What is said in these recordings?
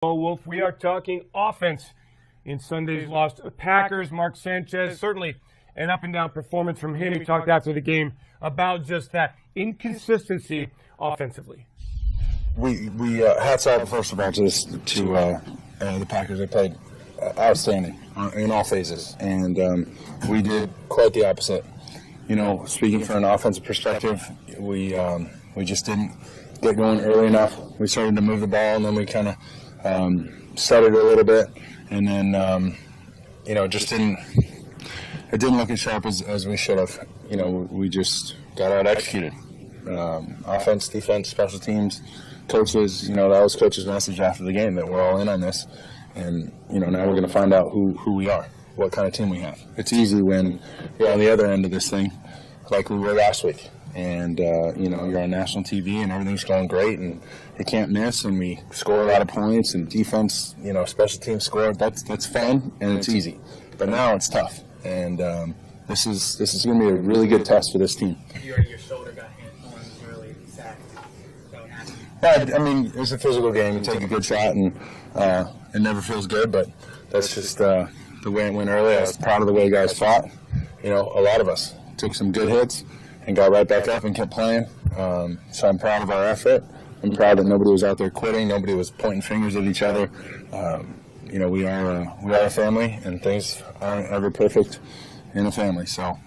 Bo Wulf. We are talking offense in Sunday's loss to the Packers. Mark Sanchez, certainly an up-and-down performance from him. He talked after the game about just that inconsistency offensively. We hats off, first of all, to the Packers. They played outstanding in all phases, and we did quite the opposite. You know, speaking from an offensive perspective, we just didn't get going early enough. We started to move the ball, and then we kind of stuttered a little bit, and then it didn't look as sharp as we should have. You know, we just got out executed. Offense, defense, special teams, coaches. You know, that was coach's message after the game, that we're all in on this, and now we're going to find out who we are, what kind of team we have. It's easy when you're on the other end of this thing, like we were last week. And, you're on national TV and everything's going great and you can't miss, and we score a lot of points, and defense, special teams score. That's fun and it's easy. But now it's tough. And this is going to be a really good test for this team. Your shoulder got hit on early, sacked. Yeah, I mean, it's a physical game. You take a good shot and it never feels good, but that's just the way it went early. I was proud of the way guys fought. A lot of us took some good hits and got right back up and kept playing. So I'm proud of our effort. I'm proud that nobody was out there quitting. Nobody was pointing fingers at each other. We are a family, and things aren't ever perfect in a family. So,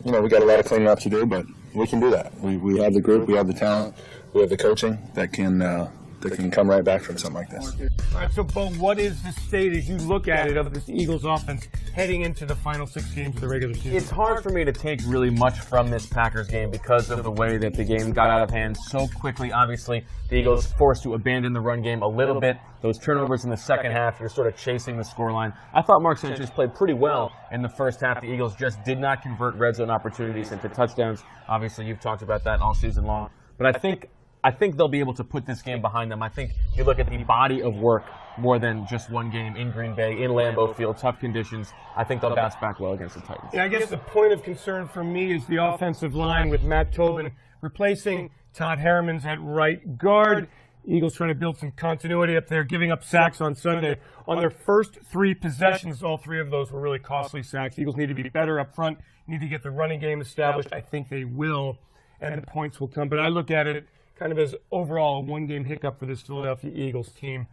we got a lot of cleaning up to do, but we can do that. We have the group, we have the talent, we have the coaching that can come right back from something like this. All right, so Bo, what is the state as you look at it of this Eagles offense heading into the final 6 games of the regular season? It's hard for me to take really much from this Packers game because of the way that the game got out of hand so quickly. Obviously, the Eagles forced to abandon the run game a little bit. Those turnovers in the second half, you're sort of chasing the scoreline. I thought Mark Sanchez played pretty well in the first half. The Eagles just did not convert red zone opportunities into touchdowns. Obviously, you've talked about that all season long. But I think they'll be able to put this game behind them. I think you look at the body of work more than just one game in Green Bay, in Lambeau Field, tough conditions. I think they'll bounce back well against the Titans. Yeah, I guess the point of concern for me is the offensive line with Matt Tobin replacing Todd Herremans at right guard. Eagles trying to build some continuity up there, giving up sacks on Sunday. On their first 3 possessions, all 3 of those were really costly sacks. Eagles need to be better up front, need to get the running game established. I think they will, and the points will come. But I look at it kind of as overall a 1-game hiccup for this Philadelphia Eagles team.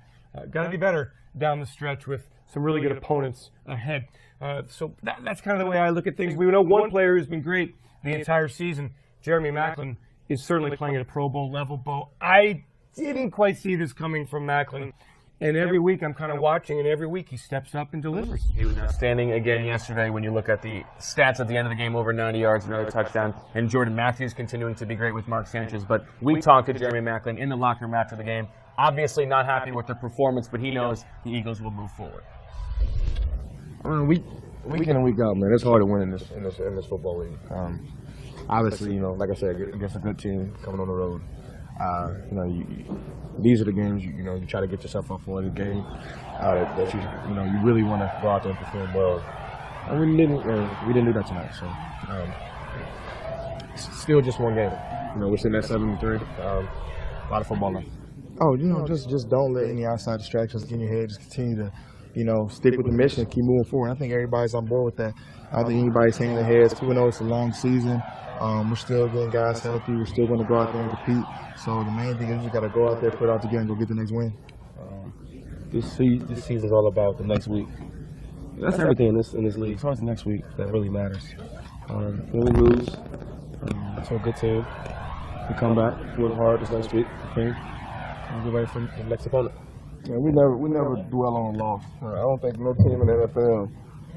Got to be better down the stretch with some really good opponents ahead. So that's kind of the way I look at things. We know one player who's been great the entire season. Jeremy Maclin is certainly playing at a Pro Bowl level. Bo, I didn't quite see this coming from Maclin. And every week I'm kind of watching, and every week he steps up and delivers. He was outstanding again yesterday when you look at the stats at the end of the game, over 90 yards, another touchdown. And Jordan Matthews continuing to be great with Mark Sanchez. But we talked to Jeremy Maclin in the locker room after the game. Obviously not happy with their performance, but he knows the Eagles will move forward. I mean, week in and week out, man, it's hard to win in this football league. Obviously, like I said, against a good team coming on the road. These are the games you try to get yourself up for the game that you really want to go out there and perform well. And we didn't do that tonight. So it's still just one game. We're sitting at 7-3. A lot of football left. Oh, just don't let any outside distractions get in your head. Just continue to stick with the mission, keep moving forward. I think everybody's on board with that. I don't think anybody's hanging their heads. 2-0, it's a long season. We're still getting guys healthy. We're still going to go out there and compete. So the main thing is you got to go out there, put it out together, and go get the next win. This season's all about the next week. That's everything in this league. It's always the next week that really matters. When we lose to a good team, we come back, work hard this next week, okay, and get ready for the next opponent. Yeah, we never dwell on a loss. I don't think no team in the NFL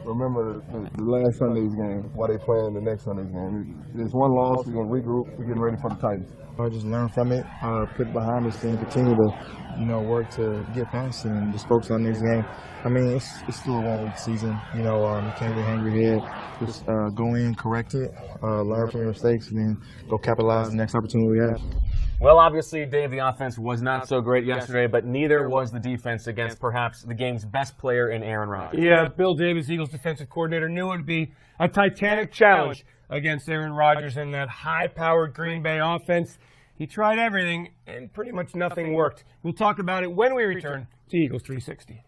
remember the last Sunday's game, why they playing the next Sunday's game. There's one loss, we're going to regroup, we're getting ready for the Titans. I just learn from it, put it behind us, and continue to, work to get past it and just focus on the next game. I mean, it's still a 1-week season. You can't really hang your head. Just go in, correct it, learn from your mistakes, and then go capitalize on the next opportunity we have. Well, obviously, Dave, the offense was not so great yesterday, but neither was the defense against perhaps the game's best player in Aaron Rodgers. Yeah, Bill Davis, Eagles defensive coordinator, knew it would be a titanic challenge against Aaron Rodgers and that high-powered Green Bay offense. He tried everything, and pretty much nothing worked. We'll talk about it when we return to Eagles 360.